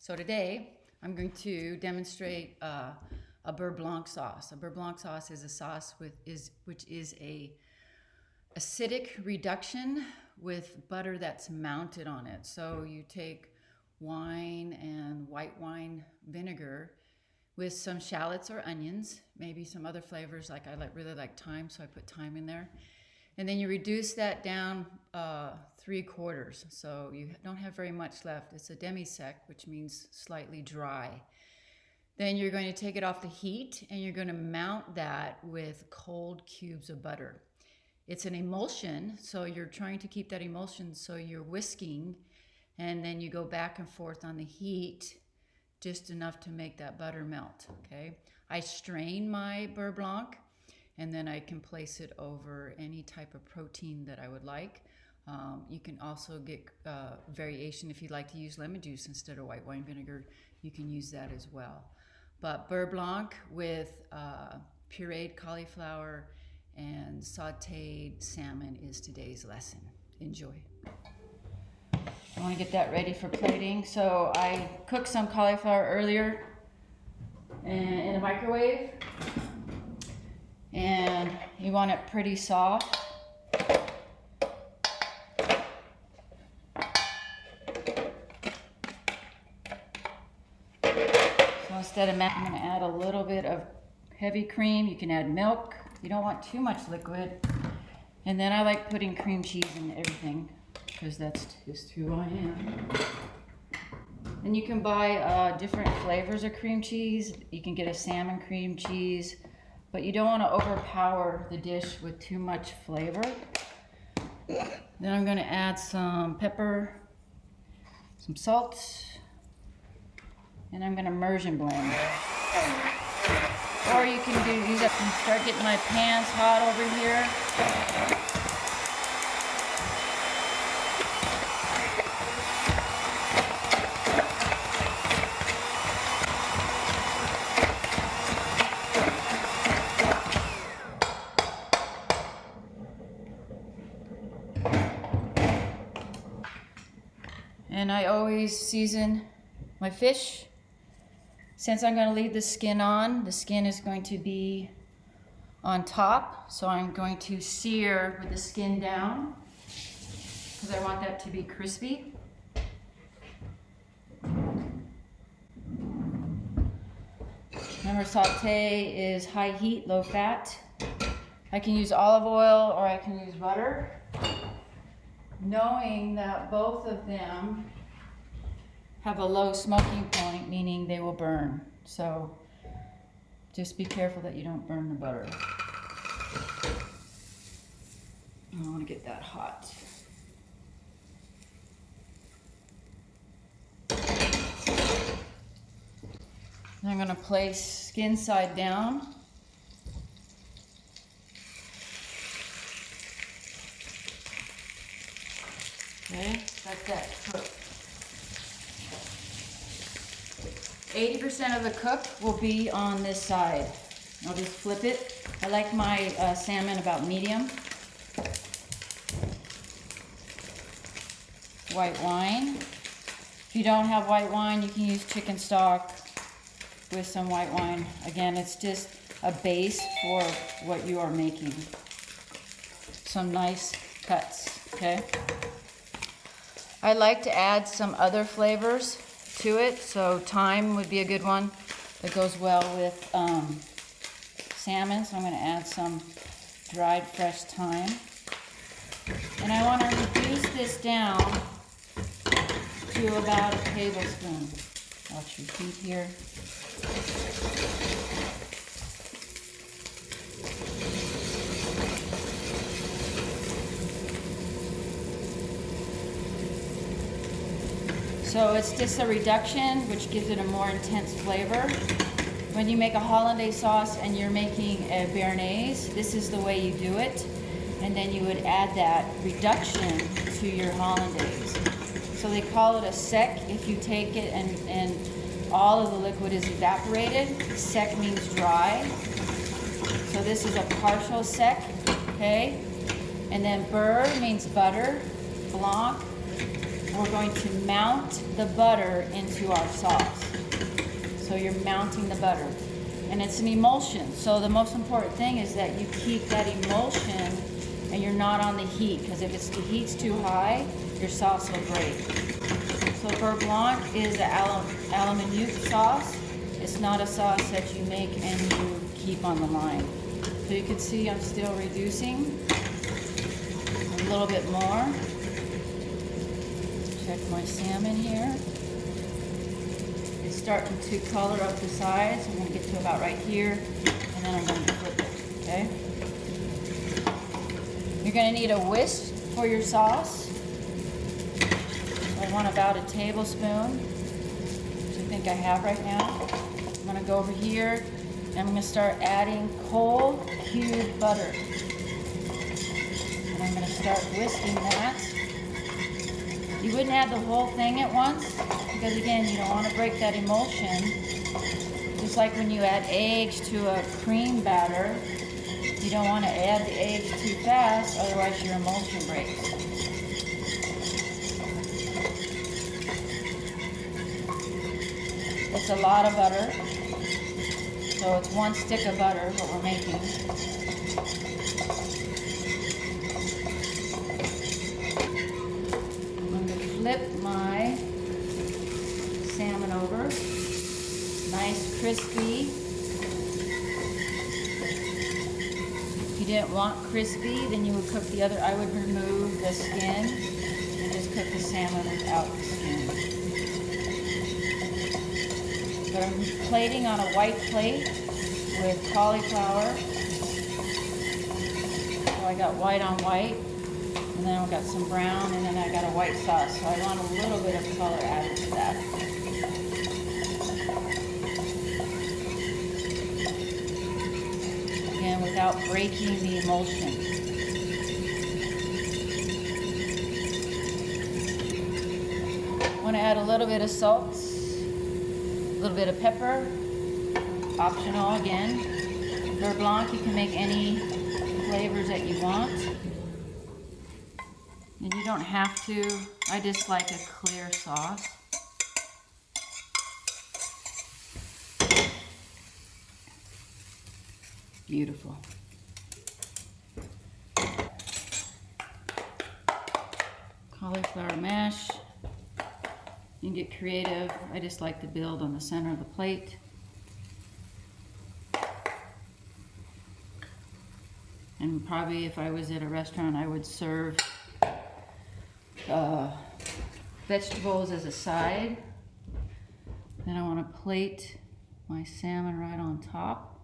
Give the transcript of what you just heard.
So today I'm going to demonstrate a Beurre Blanc sauce. A Beurre Blanc sauce is a sauce which is a acidic reduction with butter that's mounted on it. So you take wine and white wine vinegar with some shallots or onions, maybe some other flavors, like I really like thyme, so I put thyme in there. And then you reduce that down 3/4, so you don't have very much left. It's a demi-sec, which means slightly dry. Then you're going to take it off the heat and you're going to mount that with cold cubes of butter. It's an emulsion, so you're trying to keep that emulsion, so you're whisking, and then you go back and forth on the heat just enough to make that butter melt, okay? I strain my Beurre Blanc, and then I can place it over any type of protein that I would like. You can also get variation if you'd like to use lemon juice instead of white wine vinegar. You can use that as well. But Beurre Blanc with pureed cauliflower and sauteed salmon is today's lesson. Enjoy. I want to get that ready for plating. So I cooked some cauliflower earlier in the microwave. And you want it pretty soft. So instead of I'm going to add a little bit of heavy cream. You can add milk. You don't want too much liquid. And then I like putting cream cheese in everything because that's just who I am. And you can buy different flavors of cream cheese. You can get a salmon cream cheese, but you don't want to overpower the dish with too much flavor. Then I'm going to add some pepper, some salt, and I'm going to immersion blend. Or you can use up and start getting my pans hot over here. And I always season my fish. Since I'm going to leave the skin on, the skin is going to be on top. So I'm going to sear with the skin down because I want that to be crispy. Remember, saute is high heat, low fat. I can use olive oil or I can use butter, knowing that both of them have a low smoking point, meaning they will burn. So just be careful that you don't burn the butter. I don't want to get that hot. And I'm going to place skin side down. Okay, let that cook. 80% of the cook will be on this side. I'll just flip it. I like my salmon about medium. White wine. If you don't have white wine, you can use chicken stock with some white wine. Again, it's just a base for what you are making. Some nice cuts, okay? I like to add some other flavors to it, so thyme would be a good one that goes well with salmon. So I'm going to add some dried fresh thyme, and I want to reduce this down to about a tablespoon. Watch your feet here. So it's just a reduction, which gives it a more intense flavor. When you make a hollandaise sauce and you're making a béarnaise, this is the way you do it. And then you would add that reduction to your hollandaise. So they call it a sec if you take it and all of the liquid is evaporated. Sec means dry. So this is a partial sec, okay? And then beurre means butter, blanc, we're going to mount the butter into our sauce. So you're mounting the butter. And it's an emulsion. So the most important thing is that you keep that emulsion and you're not on the heat, because if the heat's too high, your sauce will break. So Beurre Blanc is an aluminium sauce. It's not a sauce that you make and you keep on the line. So you can see I'm still reducing a little bit more. Check my salmon here. It's starting to color up the sides. I'm going to get to about right here, and then I'm going to flip it, okay? You're going to need a whisk for your sauce. I want about a tablespoon, which I think I have right now. I'm going to go over here, and I'm going to start adding cold cube butter. And I'm going to start whisking that. You wouldn't add the whole thing at once, because again, you don't want to break that emulsion. Just like when you add eggs to a cream batter, you don't want to add the eggs too fast, otherwise your emulsion breaks. It's a lot of butter, so it's 1 stick of butter what we're making. I'm going to flip my salmon over, nice crispy. If you didn't want crispy, then you would cook the other. I would remove the skin and just cook the salmon without the skin. But I'm plating on a white plate with cauliflower. So I got white on white, and then I got some brown, and then I got a white sauce. So I want a little bit of color added to that. Again, without breaking the emulsion. I want to add a little bit of salt. A little bit of pepper, optional again. Beurre Blanc, you can make any flavors that you want. And you don't have to. I just like a clear sauce. Beautiful. Cauliflower mash. You can get creative. I just like to build on the center of the plate. And probably if I was at a restaurant, I would serve vegetables as a side. Then I want to plate my salmon right on top.